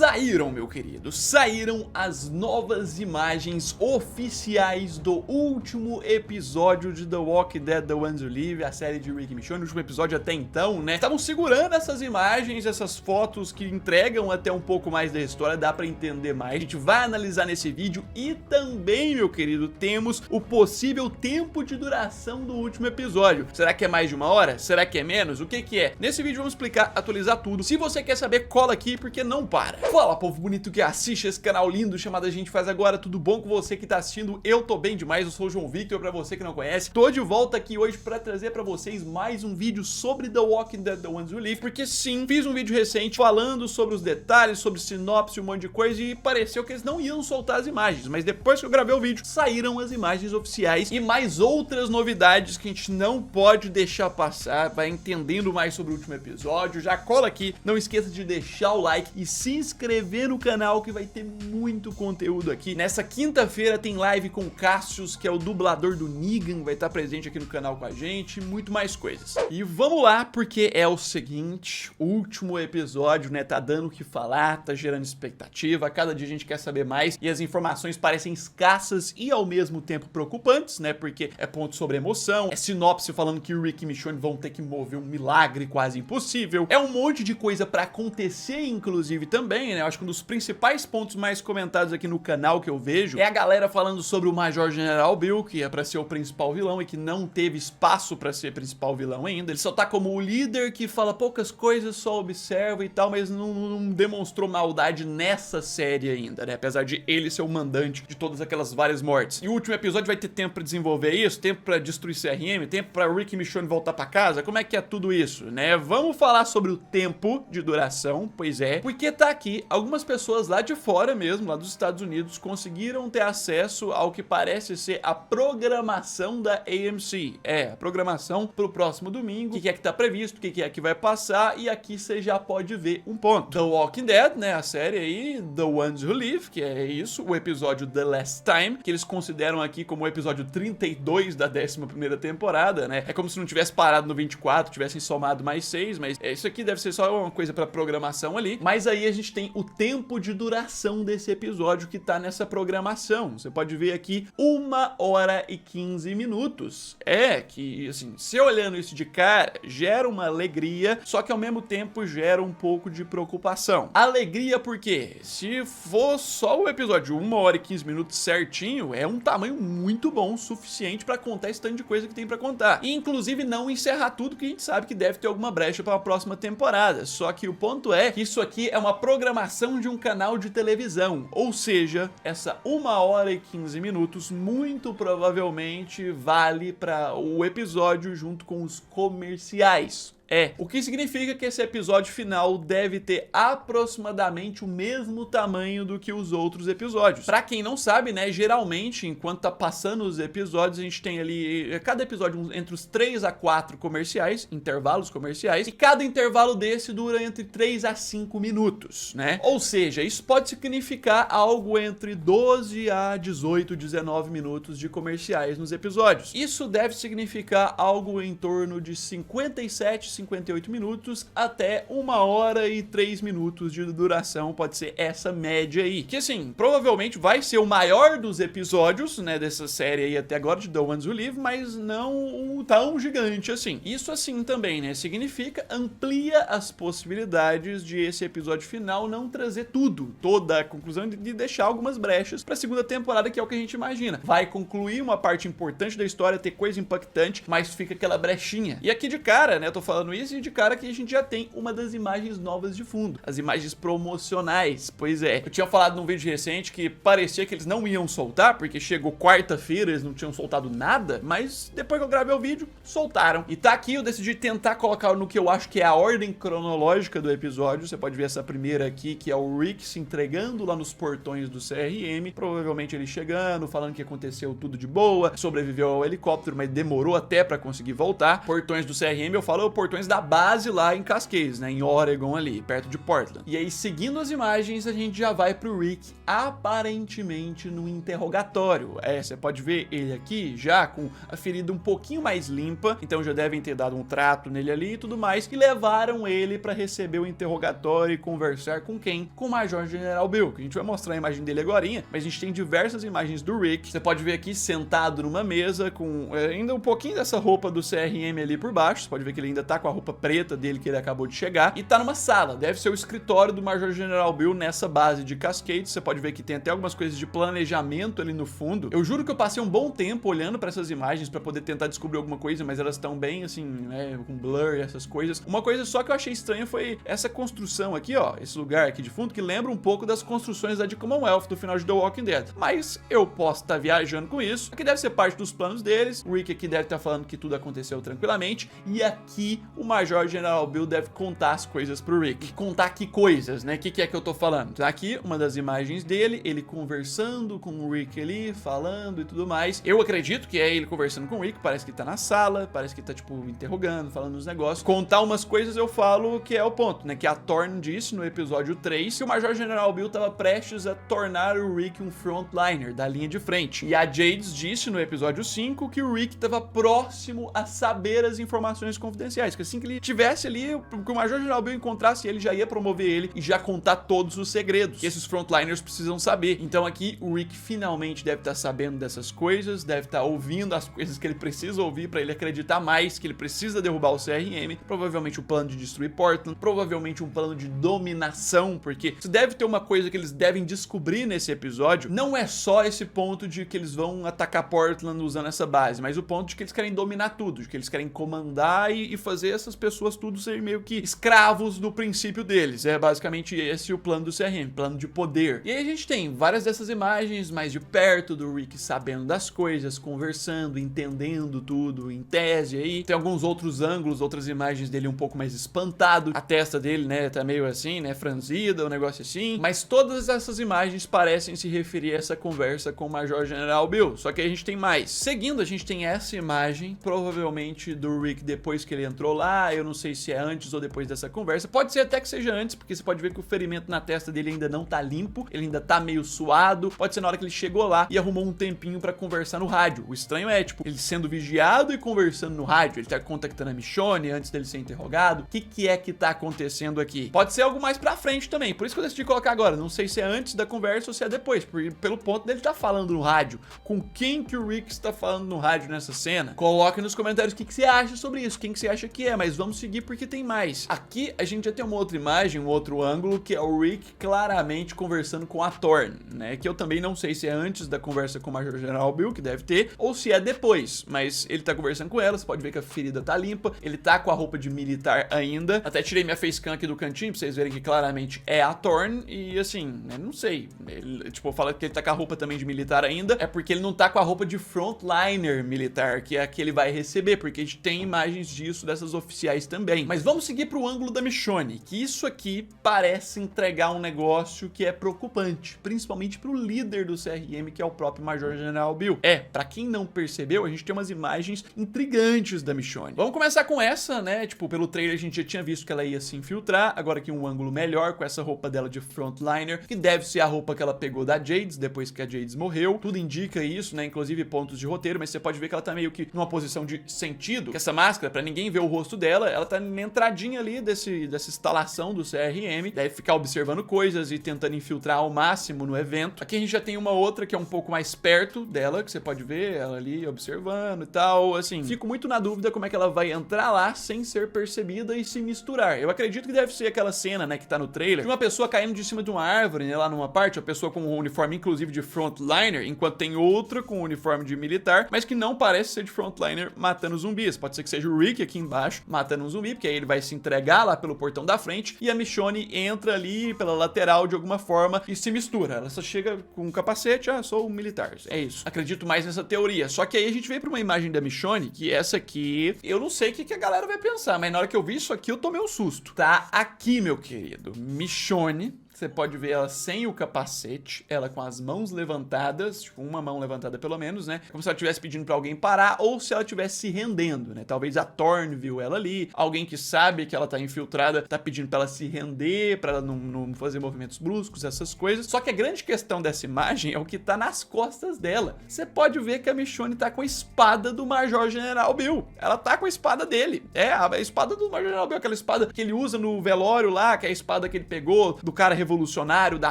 Saíram, meu querido, saíram as novas imagens oficiais do último episódio de The Walking Dead: The Ones Who Live, a série de Rick e Michonne. No último episódio até então, né, estavam segurando essas imagens, essas fotos que entregam até um pouco mais da história, dá pra entender mais. A gente vai analisar nesse vídeo e também, meu querido, temos o possível tempo de duração do último episódio. Será que é mais de 1 hora? Será que é menos? O que que é? Nesse vídeo vamos explicar, atualizar tudo. Se você quer saber, cola aqui porque não para. Fala, povo bonito que assiste esse canal lindo chamado A Gente Faz Agora, tudo bom com você que tá assistindo? Eu tô bem demais, eu sou o João Victor, pra você que não conhece. Tô de volta aqui hoje pra trazer pra vocês mais um vídeo sobre The Walking Dead: The Ones Who Live, porque sim, fiz um vídeo recente falando sobre os detalhes, sobre sinopse, um monte de coisa, e pareceu que eles não iam soltar as imagens, mas depois que eu gravei o vídeo, saíram as imagens oficiais e mais outras novidades que a gente não pode deixar passar. Vai entendendo mais sobre o último episódio, já cola aqui, não esqueça de deixar o like e se inscrever no canal que vai ter muito conteúdo aqui. Nessa quinta-feira tem live com o Cassius, que é o dublador do Negan, vai estar presente aqui no canal com a gente, muito mais coisas. E vamos lá, porque é o seguinte, o último episódio, né, tá dando o que falar, tá gerando expectativa, cada dia a gente quer saber mais e as informações parecem escassas e ao mesmo tempo preocupantes, né, porque é ponto sobre emoção, é sinopse falando que o Rick e Michonne vão ter que mover um milagre quase impossível, é um monte de coisa pra acontecer, inclusive também, né, eu acho que um dos principais pontos mais comentados aqui no canal que eu vejo é a galera falando sobre o Major General Bill, que é pra ser o principal vilão e que não teve espaço pra ser principal vilão ainda. Ele só tá como o líder que fala poucas coisas, só observa e tal, mas não demonstrou maldade nessa série ainda, né, apesar de ele ser o mandante de todas aquelas várias mortes. E o último episódio vai ter tempo pra desenvolver isso, tempo pra destruir CRM, tempo pra Rick e Michonne voltar pra casa, como é que é tudo isso, né? Vamos falar sobre o tempo de duração, pois é, porque tá aqui, algumas pessoas lá de fora mesmo, lá dos Estados Unidos, conseguiram ter acesso ao que parece ser a programação da AMC. É, a programação pro próximo domingo, o que é que tá previsto, o que é que vai passar, e aqui você já pode ver um ponto. The Walking Dead, né, a série aí, The Ones Who Live, que é isso, o episódio The Last Time, que eles consideram aqui como o episódio 32 da 11ª temporada, né, é como se não tivesse parado no 24, tivessem somado mais 6, mas isso aqui deve ser só uma coisa pra programação ali, mas aí a gente tem o tempo de duração desse episódio que tá nessa programação. Você pode ver aqui 1 hora e 15 minutos. É que, assim, se olhando isso de cara, gera uma alegria, só que ao mesmo tempo gera um pouco de preocupação. Alegria porque, se for só o episódio 1 hora e 15 minutos certinho, é um tamanho muito bom, suficiente pra contar esse tanto de coisa que tem pra contar. E, inclusive, não encerrar tudo, que a gente sabe que deve ter alguma brecha pra próxima temporada. Só que o ponto é que isso aqui é uma programação de um canal de televisão, ou seja, essa 1 hora e 15 minutos muito provavelmente vale para o episódio junto com os comerciais. O que significa que esse episódio final deve ter aproximadamente o mesmo tamanho do que os outros episódios. Pra quem não sabe, né, geralmente, enquanto tá passando os episódios, a gente tem ali, cada episódio, entre os 3 a 4 comerciais, intervalos comerciais, e cada intervalo desse dura entre 3 a 5 minutos, né? Ou seja, isso pode significar algo entre 12 a 18, 19 minutos de comerciais nos episódios. Isso deve significar algo em torno de 58 minutos até 1 hora e 3 minutos de duração, pode ser essa média aí, que assim, provavelmente vai ser o maior dos episódios, né, dessa série aí até agora de The Ones Who Live, mas não tão gigante assim. Isso assim também, né, significa, amplia as possibilidades de esse episódio final não trazer tudo, toda a conclusão, de deixar algumas brechas pra segunda temporada, que é o que a gente imagina. Vai concluir uma parte importante da história, ter coisa impactante, mas fica aquela brechinha. E aqui de cara, né, eu tô falando isso e de cara que a gente já tem uma das imagens novas de fundo, as imagens promocionais. Pois é, eu tinha falado num vídeo recente que parecia que eles não iam soltar, porque chegou quarta-feira, eles não tinham soltado nada, mas depois que eu gravei o vídeo, soltaram. E tá aqui, eu decidi tentar colocar no que eu acho que é a ordem cronológica do episódio. Você pode ver essa primeira aqui, que é o Rick se entregando lá nos portões do CRM, provavelmente ele chegando, falando que aconteceu tudo de boa, sobreviveu ao helicóptero, mas demorou até pra conseguir voltar. Portões do CRM, eu falo, o portão portões da base lá em Cascades, né, em Oregon ali, perto de Portland. E aí, seguindo as imagens, a gente já vai pro Rick aparentemente no interrogatório. Você pode ver ele aqui já com a ferida um pouquinho mais limpa, então já devem ter dado um trato nele ali e tudo mais, e levaram ele pra receber o interrogatório e conversar com quem? Com o Major General Bill, que a gente vai mostrar a imagem dele agorinha, mas a gente tem diversas imagens do Rick. Você pode ver aqui sentado numa mesa com ainda um pouquinho dessa roupa do CRM ali por baixo. Você pode ver que ele ainda tá com a roupa preta dele que ele acabou de chegar, e tá numa sala, deve ser o escritório do Major General Bill nessa base de Cascades. Você pode ver que tem até algumas coisas de planejamento ali no fundo. Eu juro que eu passei um bom tempo olhando pra essas imagens pra poder tentar descobrir alguma coisa, mas elas estão bem assim, né, com blur e essas coisas. Uma coisa só que eu achei estranha foi essa construção aqui, ó, esse lugar aqui de fundo, que lembra um pouco das construções da de Commonwealth do final de The Walking Dead. Mas eu posso estar viajando com isso. Aqui deve ser parte dos planos deles. O Rick aqui deve estar falando que tudo aconteceu tranquilamente. E aqui o Major General Bill deve contar as coisas pro Rick. Contar que coisas, né? O que é que eu tô falando? Tá aqui uma das imagens dele, ele conversando com o Rick ali, falando e tudo mais. Eu acredito que é ele conversando com o Rick. Parece que tá na sala, parece que tá, tipo, interrogando, falando uns negócios. Contar umas coisas eu falo que é o ponto, né? Que a Thorne disse no episódio 3 que o Major General Bill tava prestes a tornar o Rick um frontliner da linha de frente. E a Jades disse no episódio 5 que o Rick tava próximo a saber as informações confidenciais, que assim que ele tivesse ali, que o Major General Bill encontrasse ele, já ia promover ele e já contar todos os segredos que esses frontliners precisam saber. Então aqui o Rick finalmente deve estar sabendo dessas coisas, deve estar ouvindo as coisas que ele precisa ouvir para ele acreditar mais que ele precisa derrubar o CRM, provavelmente o plano de destruir Portland, provavelmente um plano de dominação, porque se deve ter uma coisa que eles devem descobrir nesse episódio, não é só esse ponto de que eles vão atacar Portland usando essa base, mas o ponto de que eles querem dominar tudo, de que eles querem comandar e fazer essas pessoas tudo serem meio que escravos do princípio deles. É basicamente esse o plano do CRM, plano de poder. E aí a gente tem várias dessas imagens mais de perto do Rick sabendo das coisas, conversando, entendendo tudo, em tese aí. Tem alguns outros ângulos, outras imagens dele um pouco mais espantado, a testa dele, né, tá meio assim, né, franzida, um negócio assim, mas todas essas imagens parecem se referir a essa conversa com o Major General Bill, só que a gente tem mais. Seguindo, a gente tem essa imagem, provavelmente do Rick depois que ele entrou lá, eu não sei se é antes ou depois dessa conversa, pode ser até que seja antes, porque você pode ver que o ferimento na testa dele ainda não tá limpo, ele ainda tá meio suado, pode ser na hora que ele chegou lá e arrumou um tempinho pra conversar no rádio. O estranho é, tipo, ele sendo vigiado e conversando no rádio, ele tá contactando a Michonne antes dele ser interrogado. O que é que tá acontecendo aqui? Pode ser algo mais pra frente também, por isso que eu decidi colocar agora, não sei se é antes da conversa ou se é depois, pelo ponto dele tá falando no rádio. Com quem que o Rick está falando no rádio nessa cena? Coloque nos comentários o que você acha sobre isso, quem que você acha que é, mas vamos seguir porque tem mais. Aqui a gente já tem uma outra imagem, um outro ângulo, que é o Rick claramente conversando com a Thorne, né, que eu também não sei se é antes da conversa com o Major General Bill, que deve ter, ou se é depois, mas ele tá conversando com ela, você pode ver que a ferida tá limpa, ele tá com a roupa de militar ainda, até tirei minha facecam aqui do cantinho pra vocês verem que claramente é a Thorne, e assim, né, não sei, ele, tipo, fala que ele tá com a roupa também de militar ainda, é porque ele não tá com a roupa de frontliner militar, que é a que ele vai receber, porque a gente tem imagens disso, dessas oficiais também. Mas vamos seguir pro ângulo da Michonne, que isso aqui parece entregar um negócio que é preocupante, principalmente pro líder do CRM, que é o próprio Major General Bill. Pra quem não percebeu, a gente tem umas imagens intrigantes da Michonne. Vamos começar com essa, né, tipo, pelo trailer a gente já tinha visto que ela ia se infiltrar, agora aqui um ângulo melhor, com essa roupa dela de frontliner, que deve ser a roupa que ela pegou da Jades, depois que a Jades morreu. Tudo indica isso, né, inclusive pontos de roteiro, mas você pode ver que ela tá meio que numa posição de sentido, que essa máscara, pra ninguém ver o rosto dela, ela tá na entradinha ali dessa instalação do CRM, deve ficar observando coisas e tentando infiltrar ao máximo no evento. Aqui a gente já tem uma outra que é um pouco mais perto dela, que você pode ver ela ali observando e tal, assim, fico muito na dúvida como é que ela vai entrar lá sem ser percebida e se misturar. Eu acredito que deve ser aquela cena, né, que tá no trailer, de uma pessoa caindo de cima de uma árvore, né, lá numa parte, a pessoa com um uniforme inclusive de frontliner, enquanto tem outra com um uniforme de militar, mas que não parece ser de frontliner matando zumbis. Pode ser que seja o Rick aqui embaixo matando um zumbi, porque aí ele vai se entregar lá pelo portão da frente e a Michonne entra ali pela lateral de alguma forma e se mistura. Ela só chega com um capacete, sou um militar. É isso. Acredito mais nessa teoria. Só que aí a gente veio pra uma imagem da Michonne, que essa aqui, eu não sei o que a galera vai pensar, mas na hora que eu vi isso aqui eu tomei um susto. Tá aqui, meu querido. Michonne você pode ver ela sem o capacete, ela com as mãos levantadas, tipo, uma mão levantada pelo menos, né? Como se ela estivesse pedindo pra alguém parar ou se ela estivesse se rendendo, né? Talvez a Thorne viu ela ali, alguém que sabe que ela tá infiltrada tá pedindo pra ela se render, pra ela não fazer movimentos bruscos, essas coisas. Só que a grande questão dessa imagem é o que tá nas costas dela. Você pode ver que a Michonne tá com a espada do Major General Bill. Ela tá com a espada dele. É, a espada do Major General Bill, aquela espada que ele usa no velório lá, que é a espada que ele pegou do cara revolucionário da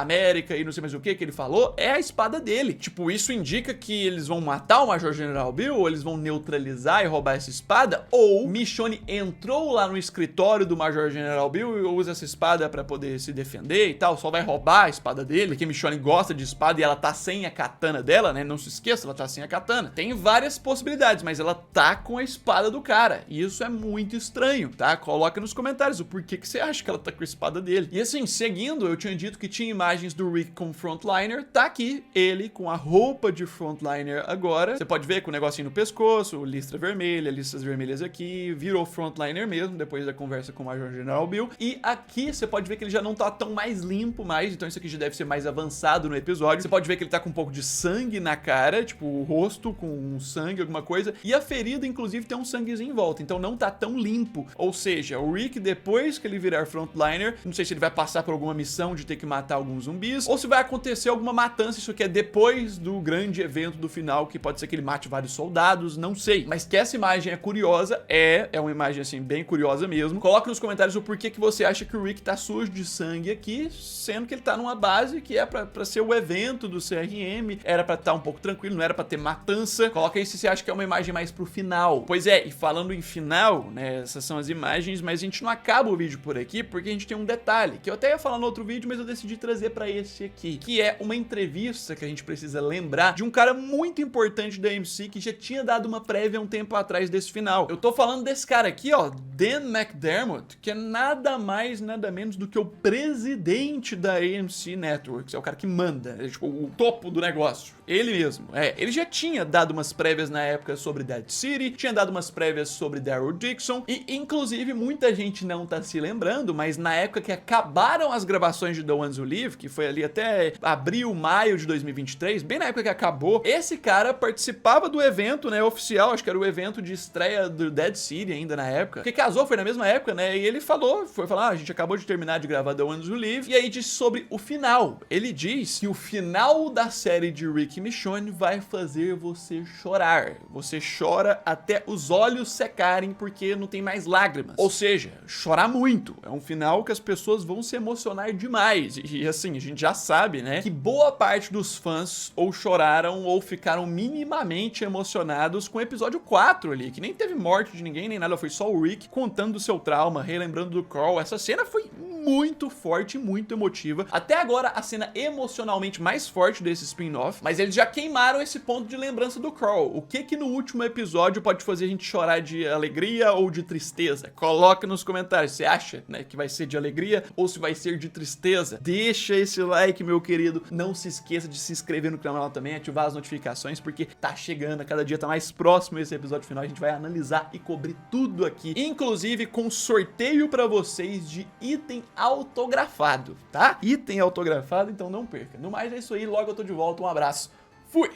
América e não sei mais o que ele falou, é a espada dele. Tipo, isso indica que eles vão matar o Major General Bill, ou eles vão neutralizar e roubar essa espada, ou Michonne entrou lá no escritório do Major General Bill e usa essa espada pra poder se defender e tal, só vai roubar a espada dele, porque Michonne gosta de espada e ela tá sem a katana dela, né? Não se esqueça, ela tá sem a katana. Tem várias possibilidades, mas ela tá com a espada do cara, e isso é muito estranho, tá? Coloca nos comentários o porquê que você acha que ela tá com a espada dele. E assim, seguindo, eu tinha dito que tinha imagens do Rick como frontliner, tá aqui ele com a roupa de frontliner agora. Você pode ver com o negocinho no pescoço, listra vermelha, listras vermelhas aqui, virou frontliner mesmo, depois da conversa com o Major General Bill. E aqui você pode ver que ele já não tá tão mais limpo mais, então isso aqui já deve ser mais avançado no episódio. Você pode ver que ele tá com um pouco de sangue na cara, tipo o rosto com sangue, alguma coisa, e a ferida inclusive tem um sanguezinho em volta, então não tá tão limpo. Ou seja, o Rick, depois que ele virar frontliner, não sei se ele vai passar por alguma missão de ter que matar alguns zumbis, ou se vai acontecer alguma matança, isso aqui é depois do grande evento do final, que pode ser que ele mate vários soldados, não sei. Mas que essa imagem é curiosa, é uma imagem assim, bem curiosa mesmo. Coloque nos comentários o porquê que você acha que o Rick tá sujo de sangue aqui, sendo que ele tá numa base que é pra ser o evento do CRM, era pra estar um pouco tranquilo, não era pra ter matança. Coloca aí se você acha que é uma imagem mais pro final. Pois é, e falando em final, né, essas são as imagens, mas a gente não acaba o vídeo por aqui, porque a gente tem um detalhe, que eu até ia falar no outro vídeo, mas eu decidi trazer pra esse aqui, que é uma entrevista que a gente precisa lembrar de um cara muito importante da AMC, que já tinha dado uma prévia um tempo atrás desse final. Eu tô falando desse cara aqui, ó, Dan McDermott, que é nada mais, nada menos do que o presidente da AMC Networks, é o cara que manda, é tipo o topo do negócio. Ele mesmo, ele já tinha dado umas prévias na época sobre Dead City, tinha dado umas prévias sobre Daryl Dixon, e inclusive muita gente não tá se lembrando, mas na época que acabaram as gravações de The Ones Who Live, que foi ali até abril, maio de 2023, bem na época que acabou, esse cara participava do evento, né, oficial, acho que era o evento de estreia do Dead City ainda na época, porque casou, foi na mesma época, né, e ele foi falar, a gente acabou de terminar de gravar The Ones Who Live, e aí disse sobre o final. Ele diz que o final da série de Rick e Michonne vai fazer você chorar. Você chora até os olhos secarem porque não tem mais lágrimas. Ou seja, chorar muito. É um final que as pessoas vão se emocionar demais. E assim, a gente já sabe, né, que boa parte dos fãs ou choraram ou ficaram minimamente emocionados com o episódio 4 ali, que nem teve morte de ninguém nem nada, foi só o Rick contando do seu trauma, relembrando do Carl. Essa cena foi muito forte, muito emotiva. Até agora, a cena emocionalmente mais forte desse spin-off, mas eles já queimaram esse ponto de lembrança do Carl. O que no último episódio pode fazer a gente chorar de alegria ou de tristeza? Coloca nos comentários, você acha, né, que vai ser de alegria ou se vai ser de tristeza? Deixa esse like, meu querido. Não se esqueça de se inscrever no canal também, ativar as notificações, porque tá chegando, cada dia tá mais próximo esse episódio final, a gente vai analisar e cobrir tudo aqui, inclusive com sorteio pra vocês de item autografado, tá? Item autografado, então não perca. No mais é isso aí, logo eu tô de volta, um abraço, fui!